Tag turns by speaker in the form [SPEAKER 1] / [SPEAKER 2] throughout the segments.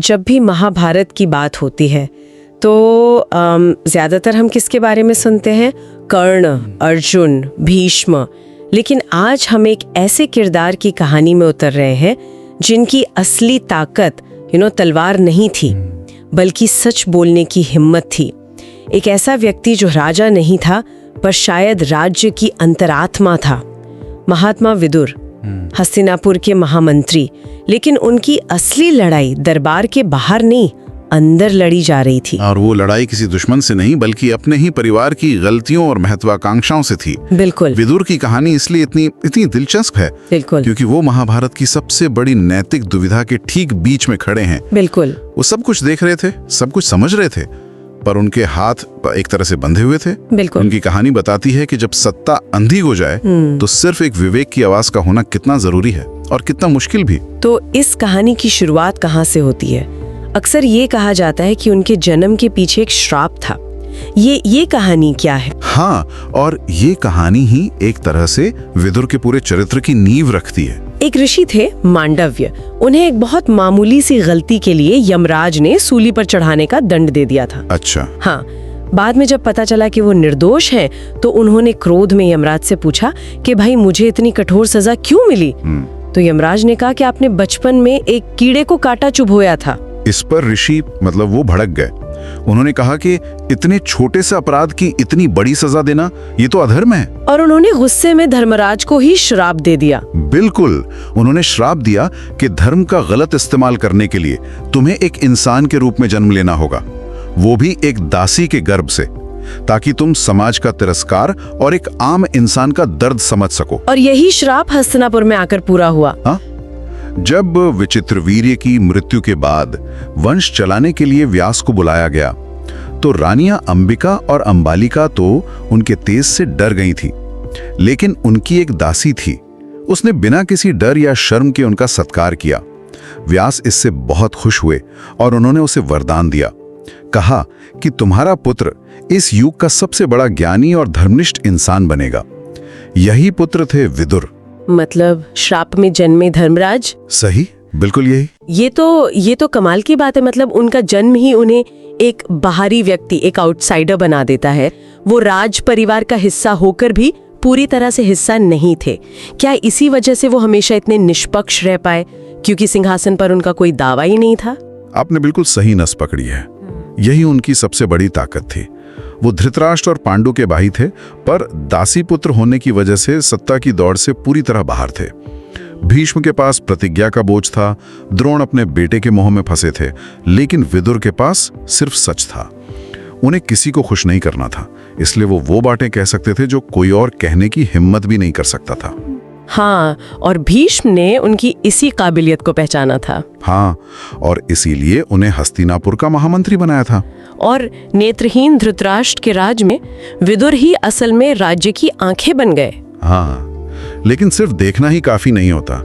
[SPEAKER 1] जब भी महाभारत की बात होती है तो ज़्यादातर हम किसके बारे में सुनते हैं? कर्ण, अर्जुन, भीष्म। लेकिन आज हम एक ऐसे किरदार की कहानी में उतर रहे हैं जिनकी असली ताकत तलवार नहीं थी, बल्कि सच बोलने की हिम्मत थी। एक ऐसा व्यक्ति जो राजा नहीं था पर शायद राज्य की अंतरात्मा था। महात्मा विदुर, हस्तिनापुर के महामंत्री। लेकिन उनकी असली लड़ाई दरबार के बाहर नहीं, अंदर लड़ी जा रही थी।
[SPEAKER 2] और वो लड़ाई किसी दुश्मन से नहीं, बल्कि अपने ही परिवार की गलतियों और महत्वाकांक्षाओं से थी।
[SPEAKER 1] बिल्कुल।
[SPEAKER 2] विदुर की कहानी इसलिए इतनी दिलचस्प है
[SPEAKER 1] बिल्कुल,
[SPEAKER 2] क्योंकि वो महाभारत की सबसे बड़ी नैतिक दुविधा के ठीक बीच में खड़े हैं।
[SPEAKER 1] बिल्कुल।
[SPEAKER 2] वो सब कुछ देख रहे थे, सब कुछ समझ रहे थे, पर उनके हाथ एक तरह से बंधे हुए थे।
[SPEAKER 1] बिल्कुल।
[SPEAKER 2] उनकी कहानी बताती है कि जब सत्ता अंधी हो जाए तो सिर्फ एक विवेक की आवाज का होना कितना जरूरी है और कितना मुश्किल भी।
[SPEAKER 1] तो इस कहानी की शुरुआत कहाँ से होती है? अक्सर ये कहा जाता है कि उनके जन्म के पीछे एक श्राप था। ये कहानी क्या है?
[SPEAKER 2] हाँ, और ये कहानी ही एक तरह से विदुर के पूरे चरित्र की नींव रखती है।
[SPEAKER 1] एक ऋषि थे मांडव्य। उन्हें एक बहुत मामूली सी गलती के लिए यमराज ने सूली पर चढ़ाने का दंड दे दिया था।
[SPEAKER 2] अच्छा।
[SPEAKER 1] हाँ, बाद में जब पता चला कि वो निर्दोष हैं, तो उन्होंने क्रोध में यमराज से पूछा कि भाई मुझे इतनी कठोर सजा क्यों मिली? तो यमराज ने कहा कि आपने बचपन में एक कीड़े को काटा चुभोया था।
[SPEAKER 2] इस पर ऋषि वो भड़क गए। उन्होंने कहा कि इतने छोटे से अपराध की इतनी बड़ी सजा देना, ये तो अधर्म है। और
[SPEAKER 1] उन्होंने गुस्से में धर्मराज को ही श्राप दे दिया।
[SPEAKER 2] बिल्कुल, उन्होंने श्राप दिया कि धर्म का गलत इस्तेमाल करने के लिए तुम्हें एक इंसान के रूप में जन्म लेना होगा, वो भी एक दासी के गर्भ से, ताकि तुम समाज का तिरस्कार और एक आम इंसान का दर्द समझ सको।
[SPEAKER 1] और यही श्राप हस्तिनापुर में आकर पूरा हुआ।
[SPEAKER 2] हाँ? जब विचित्रवीर्य की मृत्यु के बाद वंश चलाने के लिए व्यास को बुलाया गया, तो रानियां अंबिका और अंबालिका तो उनके तेज से डर गई थी। लेकिन उनकी एक दासी थी, उसने बिना किसी डर या शर्म के उनका सत्कार किया। व्यास इससे बहुत खुश हुए और उन्होंने उसे वरदान दिया। कहा कि तुम्हारा पुत्र इस युग का सबसे बड़ा ज्ञानी और धर्मनिष्ठ इंसान बनेगा। यही पुत्र थे विदुर।
[SPEAKER 1] मतलब श्राप में जन्मे धर्मराज?
[SPEAKER 2] सही, बिल्कुल यही।
[SPEAKER 1] ये तो कमाल की बात है। मतलब उनका जन्म ही उन्हें एक बाहरी व्यक्ति, एक आउटसाइडर बना देता है। वो राज परिवार का हिस्सा होकर भी पूरी तरह से हिस्सा नहीं थे। क्या इसी वजह से वो हमेशा इतने निष्पक्ष रह पाए, क्योंकि सिंहासन पर उनका कोई दावा ही नहीं था?
[SPEAKER 2] आपने बिल्कुल सही नस पकड़ी है। यही उनकी सबसे बड़ी ताकत थी। वो धृतराष्ट्र और पांडु के भाई थे, पर दासी पुत्र होने की वजह से सत्ता की दौड़ से पूरी तरह बाहर थे। भीष्म के पास प्रतिज्ञा का बोझ था, द्रोण अपने बेटे के मोह में फंसे थे, लेकिन विदुर के पास सिर्फ सच था। उन्हें किसी को खुश नहीं करना था, इसलिए वो बातें कह सकते थे जो कोई और कहने की हिम्मत भी नहीं कर सकता था।
[SPEAKER 1] हाँ, और भीष्म ने उनकी इसी काबिलियत को पहचाना था।
[SPEAKER 2] हाँ, और इसीलिए उन्हें हस्तिनापुर का महामंत्री बनाया था।
[SPEAKER 1] और नेत्रहीन धृतराष्ट्र के राज में विदुर ही असल में राज्य की आंखें बन गए।
[SPEAKER 2] हाँ, लेकिन सिर्फ देखना ही काफी नहीं होता,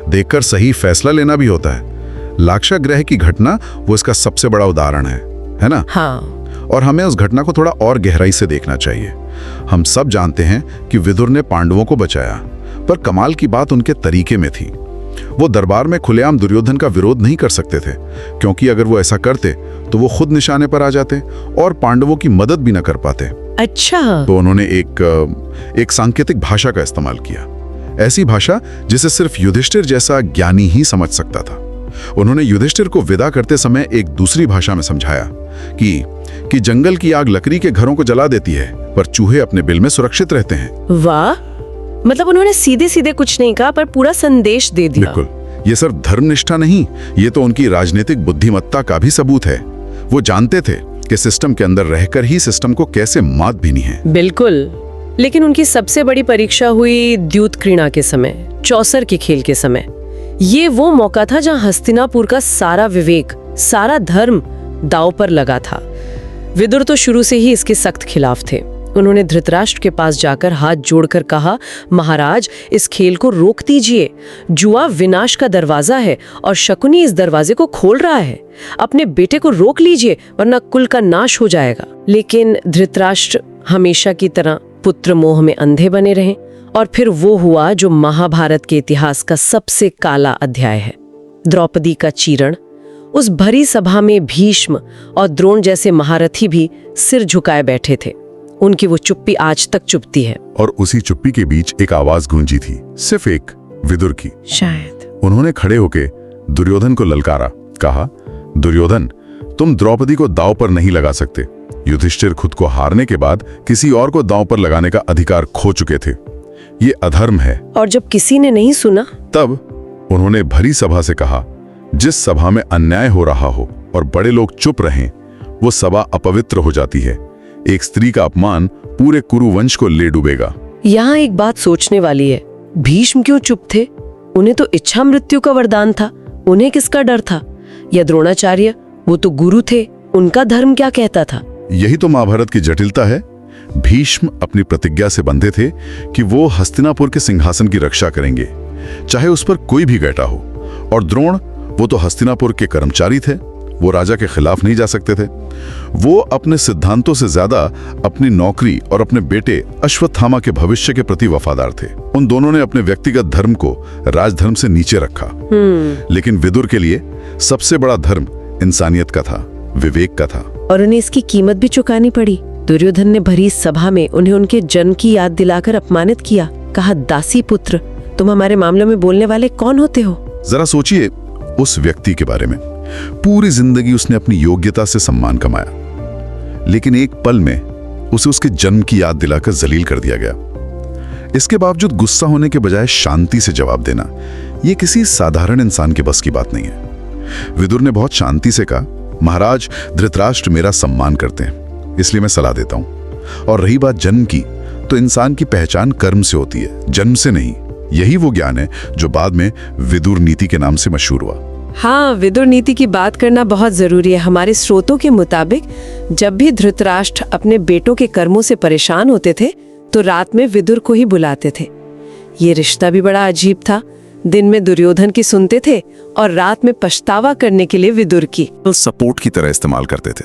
[SPEAKER 2] देखकर सही फैसला लेना भी होता है। लाक्षागृह की घटना वो इसका सबसे बड़ा उदाहरण है ना?
[SPEAKER 1] हाँ।
[SPEAKER 2] और हमें उस घटना को थोड़ा और गहराई से देखना चाहिए। हम सब जानते हैं कि विदुर ने पांडवों को बचाया, पर कमाल की बात उनके तरीके में थी। वो दरबार में खुलेआम दुर्योधन का विरोध नहीं कर सकते थे, क्योंकि अगर वो ऐसा करते तो वो खुद निशाने पर आ जाते और पांडवों की मदद भी न कर पाते।
[SPEAKER 1] अच्छा।
[SPEAKER 2] तो उन्होंने एक सांकेतिक भाषा का इस्तेमाल किया, ऐसी भाषा जिसे सिर्फ युधिष्ठिर जैसा ज्ञानी ही समझ सकता था। उन्होंने युधिष्ठिर को विदा करते समय एक दूसरी भाषा में समझाया कि जंगल की आग लकड़ी के घरों को जला देती है, पर चूहे अपने बिल में सुरक्षित रहते हैं।
[SPEAKER 1] वाह, मतलब उन्होंने सीधे सीधे कुछ नहीं कहा, पर पूरा संदेश दे दिया।
[SPEAKER 2] बिल्कुल, ये सिर्फ धर्मनिष्ठा नहीं, ये तो उनकी राजनीतिक बुद्धिमत्ता का भी सबूत है। वो जानते थे कि सिस्टम के अंदर रहकर ही सिस्टम को कैसे मात भीनी है।
[SPEAKER 1] बिल्कुल। लेकिन उनकी सबसे बड़ी परीक्षा हुई द्यूतक्रीड़ा के समय, चौसर के खेल के समय। ये वो मौका था जहां हस्तिनापुर का सारा विवेक, सारा धर्म दांव पर लगा था। विदुर तो शुरू से ही इसके सख्त खिलाफ थे। उन्होंने धृतराष्ट्र के पास जाकर हाथ जोड़कर कहा, महाराज, इस खेल को रोक दीजिए। जुआ विनाश का दरवाजा है और शकुनी इस दरवाजे को खोल रहा है। अपने बेटे को रोक लीजिए, वरना कुल का नाश हो जाएगा। लेकिन धृतराष्ट्र हमेशा की तरह पुत्र मोह में अंधे बने रहे, और फिर वो हुआ जो महाभारत के इतिहास का सबसे काला अध्याय है, द्रौपदी का चीरण। उस भरी सभा में भीष्म और द्रोण जैसे महारथी भी सिर झुकाए बैठे थे। उनकी वो चुप्पी आज तक चुभती है।
[SPEAKER 3] और उसी चुप्पी के बीच एक आवाज गूंजी थी, सिर्फ एक, विदुर की।
[SPEAKER 1] शायद
[SPEAKER 3] उन्होंने खड़े होके दुर्योधन को ललकारा, कहा, दुर्योधन, तुम द्रौपदी को दांव पर नहीं लगा सकते। युधिष्ठिर खुद को हारने के बाद किसी और को दांव पर लगाने का अधिकार खो चुके थे। ये अधर्म है।
[SPEAKER 1] और जब किसी ने नहीं सुना,
[SPEAKER 3] तब उन्होंने भरी सभा से कहा, जिस सभा में अन्याय हो रहा हो और बड़े लोग चुप रहें, वो सभा अपवित्र हो जाती है। एक स्त्री का अपमान पूरे कुरुवंश को ले डूबेगा।
[SPEAKER 1] यहाँ एक बात सोचने वाली है, भीष्म क्यों चुप थे? उन्हें तो इच्छा मृत्यु का वरदान था, उन्हें किसका डर था? या द्रोणाचार्य, वो तो गुरु थे, उनका धर्म क्या कहता था?
[SPEAKER 3] यही तो महाभारत की जटिलता है। भीष्म अपनी प्रतिज्ञा से बंधे थे कि वो हस्तिनापुर के सिंहासन की रक्षा करेंगे, चाहे उस पर कोई भी घटा हो। और द्रोण, वो तो हस्तिनापुर के कर्मचारी थे, वो राजा के खिलाफ नहीं जा सकते थे। वो अपने सिद्धांतों से ज्यादा अपनी नौकरी और अपने बेटे अश्वत्थामा के भविष्य के प्रति वफादार थे। उन दोनों ने अपने व्यक्तिगत धर्म को राजधर्म से नीचे रखा। लेकिन विदुर के लिए सबसे बड़ा धर्म इंसानियत का था, विवेक का था।
[SPEAKER 1] और उन्हें इसकी कीमत भी चुकानी पड़ी। दुर्योधन ने भरी सभा में उन्हें उनके जन्म की याद दिलाकर अपमानित किया। कहा, दासी पुत्र, तुम हमारे मामलों में बोलने वाले कौन होते हो?
[SPEAKER 3] जरा सोचिए उस व्यक्ति के बारे में। पूरी जिंदगी उसने अपनी योग्यता से सम्मान कमाया, लेकिन एक पल में उसे उसके जन्म की याद दिलाकर जलील कर दिया गया। इसके बावजूद गुस्सा होने के बजाय शांति से जवाब देना, यह किसी साधारण इंसान के बस की बात नहीं है। विदुर ने बहुत शांति से कहा, महाराज, धृतराष्ट्र मेरा सम्मान करते हैं, इसलिए मैं सलाह देता हूं। और रही बात जन्म की, तो इंसान की पहचान कर्म से होती है, जन्म से नहीं। यही वो ज्ञान है जो बाद में विदुर नीति के नाम से मशहूर हुआ।
[SPEAKER 1] हाँ, विदुर नीति की बात करना बहुत जरूरी है। हमारे स्रोतों के मुताबिक जब भी धृतराष्ट्र अपने बेटों के कर्मों से परेशान होते थे, तो रात में विदुर को ही बुलाते थे। ये रिश्ता भी बड़ा अजीब था। दिन में दुर्योधन की सुनते थे और रात में पछतावा करने के लिए विदुर की
[SPEAKER 4] सपोर्ट की तरह इस्तेमाल करते थे।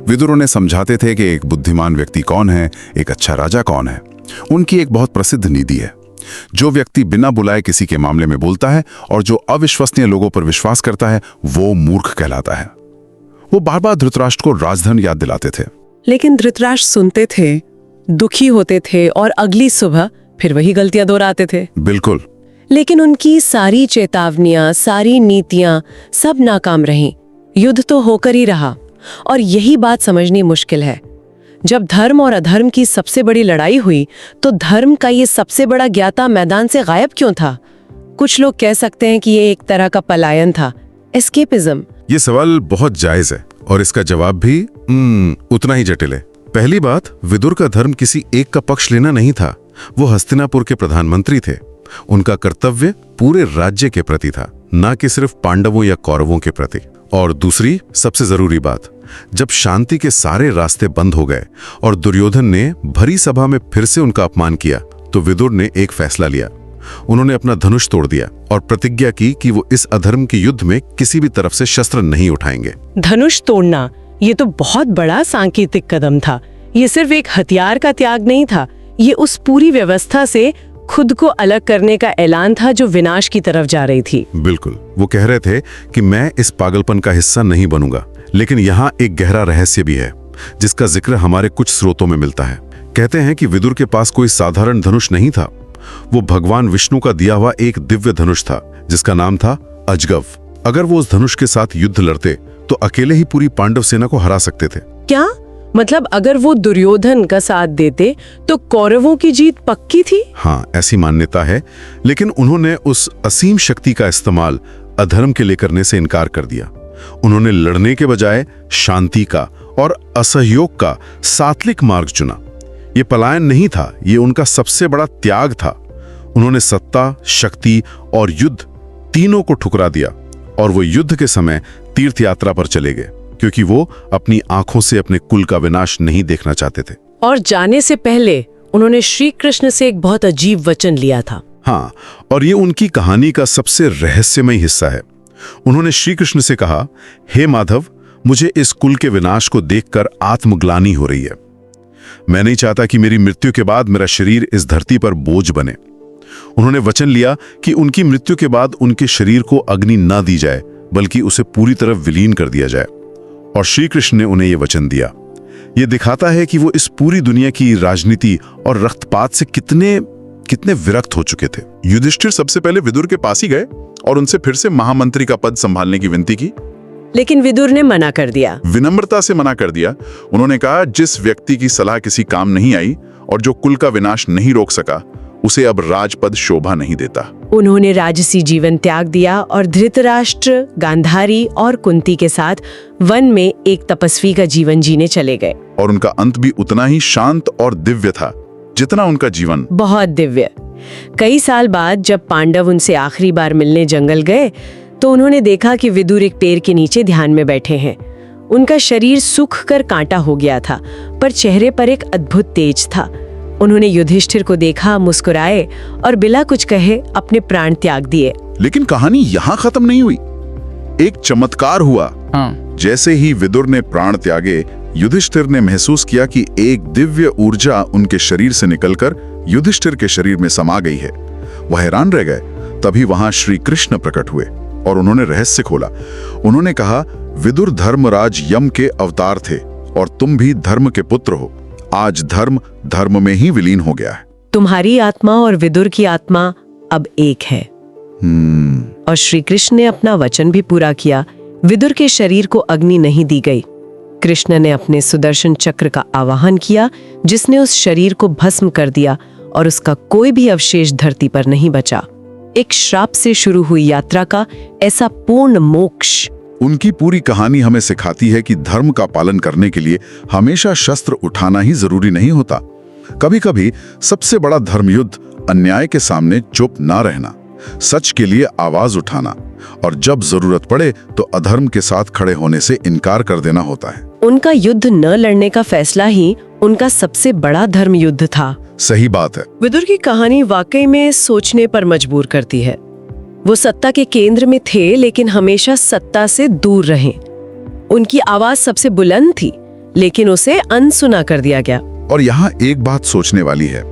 [SPEAKER 4] विदुर उन्हें समझाते थे कि एक बुद्धिमान व्यक्ति कौन है, एक अच्छा राजा कौन है। उनकी एक बहुत प्रसिद्ध नीति है, जो व्यक्ति बिना बुलाए किसी के मामले में बोलता है और जो अविश्वसनीय लोगों पर विश्वास करता है, वो मूर्ख कहलाता है। वो बार बार धृतराष्ट्र को राजधर्म याद दिलाते थे।
[SPEAKER 1] लेकिन धृतराष्ट्र सुनते थे, दुखी होते थे और अगली सुबह फिर वही गलतियां दोहराते थे।
[SPEAKER 4] बिल्कुल।
[SPEAKER 1] लेकिन उनकी सारी चेतावनियां, सारी नीतियां सब नाकाम रहीं। युद्ध तो होकर ही रहा। और यही बात समझनी मुश्किल है। जब धर्म और अधर्म की सबसे बड़ी लड़ाई हुई, तो धर्म का ये सबसे बड़ा ज्ञाता मैदान से गायब क्यों था? कुछ लोग कह सकते हैं कि ये एक तरह का पलायन था, एस्केपिज्म।
[SPEAKER 4] ये सवाल बहुत जायज है और इसका जवाब भी उतना ही जटिल है। पहली बात, विदुर का धर्म किसी एक का पक्ष लेना नहीं था। वो हस्तिनापुर के प्रधानमंत्री थे। उनका कर्तव्य पूरे राज्य के प्रति था, ना कि सिर्फ पांडवों या कौरवों के प्रति। और दूसरी सबसे जरूरी बात, जब शांति के सारे रास्ते बंद हो गए और दुर्योधन ने भरी सभा में फिर से उनका अपमान किया, तो विदुर ने एक फैसला लिया। उन्होंने अपना धनुष तोड़ दिया और प्रतिज्ञा की कि वो इस अधर्म के युद्ध में किसी भी तरफ से शस्त्र नहीं उठाएंगे।
[SPEAKER 1] धनुष तोड़ना, ये तो बहुत बड़ा सांकेतिक कदम था। ये सिर्फ एक हथियार का त्याग नहीं था, ये उस पूरी व्यवस्था से खुद को अलग करने का ऐलान था जो विनाश की तरफ जा रही थी।
[SPEAKER 4] बिल्कुल। वो कह रहे थे कि मैं इस पागलपन का हिस्सा नहीं बनूंगा। लेकिन यहाँ एक गहरा रहस्य भी है, जिसका जिक्र हमारे कुछ स्रोतों में मिलता है। कहते हैं कि विदुर के पास कोई साधारण धनुष नहीं था। वो भगवान विष्णु का दिया हुआ एक दिव्य धनुष था, जिसका नाम था अजगव। अगर वो उस धनुष के साथ युद्ध लड़ते, तो अकेले ही पूरी पांडव सेना को हरा सकते थे।
[SPEAKER 1] क्या मतलब, अगर वो दुर्योधन का साथ देते तो कौरवों की जीत पक्की थी?
[SPEAKER 4] हाँ, ऐसी मान्यता है। लेकिन उन्होंने उस असीम शक्ति का इस्तेमाल अधर्म के लिए करने से इनकार कर दिया। उन्होंने लड़ने के बजाय शांति का और असहयोग का सात्विक मार्ग चुना। ये पलायन नहीं था, ये उनका सबसे बड़ा त्याग था। उन्होंने सत्ता, शक्ति और युद्ध तीनों को ठुकरा दिया और वो युद्ध के समय तीर्थ यात्रा पर चले गए, क्योंकि वो अपनी आंखों से अपने कुल का विनाश नहीं देखना चाहते थे।
[SPEAKER 1] और जाने से पहले उन्होंने श्री कृष्ण से एक बहुत अजीब वचन लिया था।
[SPEAKER 4] हाँ, और ये उनकी कहानी का सबसे रहस्यमय हिस्सा है। उन्होंने श्री कृष्ण से कहा, हे माधव, मुझे इस कुल के विनाश को देखकर आत्मग्लानि हो रही है। मैं नहीं चाहता कि मेरी मृत्यु के बाद मेरा शरीर इस धरती पर बोझ बने। उन्होंने वचन लिया कि उनकी मृत्यु के बाद उनके शरीर को अग्नि न दी जाए,
[SPEAKER 3] बल्कि उसे पूरी तरह विलीन कर दिया जाए। और श्री कृष्ण ने उन्हें यह वचन दिया। यह दिखाता है कि वो इस पूरी दुनिया की राजनीति और रक्तपात से कितने विरक्त हो चुके थे। युधिष्ठिर सबसे पहले विदुर के पास ही गए और उनसे फिर से महामंत्री का पद संभालने की विनती की,
[SPEAKER 1] लेकिन विदुर ने मना कर दिया।
[SPEAKER 3] विनम्रता से मना कर दिया। उन्होंने कहा, जिस व्यक्ति की सलाह किसी काम नहीं आई और जो कुल का विनाश नहीं रोक सका, उसे अब राजपद शोभा नहीं देता।
[SPEAKER 1] उन्होंने राजसी जीवन त्याग दिया और धृतराष्ट्र, गांधारी और कुंती के साथ वन में एक तपस्वी का जीवन जीने चले गए।
[SPEAKER 3] और उनका अंत भी उतना ही शांत और दिव्य था जितना उनका जीवन।
[SPEAKER 1] बहुत दिव्य। कई साल बाद जब पांडव उनसे आखिरी बार मिलने जंगल गए तो उन्होंने देखा कि विदुर एक पेड़ के नीचे ध्यान में बैठे हैं। उनका शरीर सूख कर कांटा हो गया था, पर चेहरे पर एक अद्भुत तेज था। उन्होंने युधिष्ठिर को देखा, मुस्कुराए और बिना कुछ कहे अपने प्राण त्याग दिए।
[SPEAKER 3] लेकिन कहानी यहाँ खत्म नहीं हुई। एक चमत्कार हुआ। जैसे ही विदुर ने प्राण त्यागे, युधिष्ठिर ने महसूस किया कि एक दिव्य ऊर्जा उनके शरीर से निकलकर युधिष्ठिर के शरीर में समा गई है। वह हैरान रह गए। तभी वहां श्री कृष्ण प्रकट हुए और उन्होंने रहस्य खोला। उन्होंने कहा, विदुर धर्मराज यम के अवतार थे और तुम भी धर्म के पुत्र हो। आज धर्म में ही विलीन हो गया है।
[SPEAKER 1] तुम्हारी आत्मा और विदुर की आत्मा अब एक है। और श्री कृष्ण ने अपना वचन भी पूरा किया। विदुर के शरीर को अग्नि नहीं दी गई। कृष्ण ने अपने सुदर्शन चक्र का आवाहन किया, जिसने उस शरीर को भस्म कर दिया और उसका कोई भी अवशेष धरती पर नहीं बचा। एक श्राप से शुरू हुई यात्रा का ऐसा पूर्ण मोक्ष।
[SPEAKER 3] उनकी पूरी कहानी हमें सिखाती है कि धर्म का पालन करने के लिए हमेशा शस्त्र उठाना ही जरूरी नहीं होता। कभी-कभी सबसे बड़ा धर्मयुद्ध अन्याय के सामने चुप ना रहना, सच के लिए आवाज उठाना और जब जरूरत पड़े तो अधर्म के साथ खड़े होने से इनकार कर देना होता है।
[SPEAKER 1] उनका युद्ध न लड़ने का फैसला ही उनका सबसे बड़ा धर्म युद्ध था।
[SPEAKER 3] सही बात है।
[SPEAKER 1] विदुर की कहानी वाकई में सोचने पर मजबूर करती है। वो सत्ता के केंद्र में थे, लेकिन हमेशा सत्ता से दूर रहे। उनकी आवाज सबसे बुलंद थी, लेकिन उसे अनसुना कर दिया गया।
[SPEAKER 3] और यहाँ एक बात सोचने वाली है।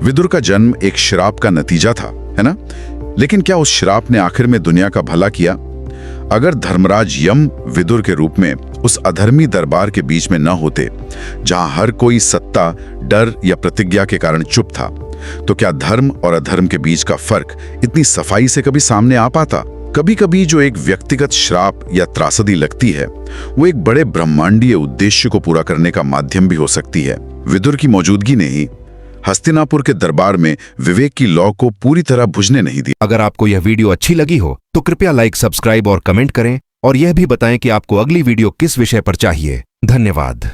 [SPEAKER 3] विदुर का जन्म एक श्राप का नतीजा था, है ना? लेकिन क्या उस श्राप ने आखिर में दुनिया का भला किया? अगर धर्मराज यम विदुर के रूप में उस अधर्मी दरबार के बीच में न होते, जहां हर कोई सत्ता, डर या प्रतिज्ञा के कारण चुप था, तो क्या धर्म और अधर्म के बीच का फर्क इतनी सफाई से कभी सामने आ पाता? कभी-कभी जो एक व्यक्तिगत श्राप या त्रासदी लगती है, वो एक बड़े ब्रह्मांडीय उद्देश्य को पूरा करने का माध्यम भी हो सकती है। विदुर की मौजूदगी ने ही हस्तिनापुर के दरबार में विवेक की लौ को पूरी तरह बुझने नहीं दी।
[SPEAKER 5] अगर आपको यह वीडियो अच्छी लगी हो तो कृपया लाइक, सब्सक्राइब और कमेंट करें और यह भी बताएं कि आपको अगली वीडियो किस विषय पर चाहिए। धन्यवाद।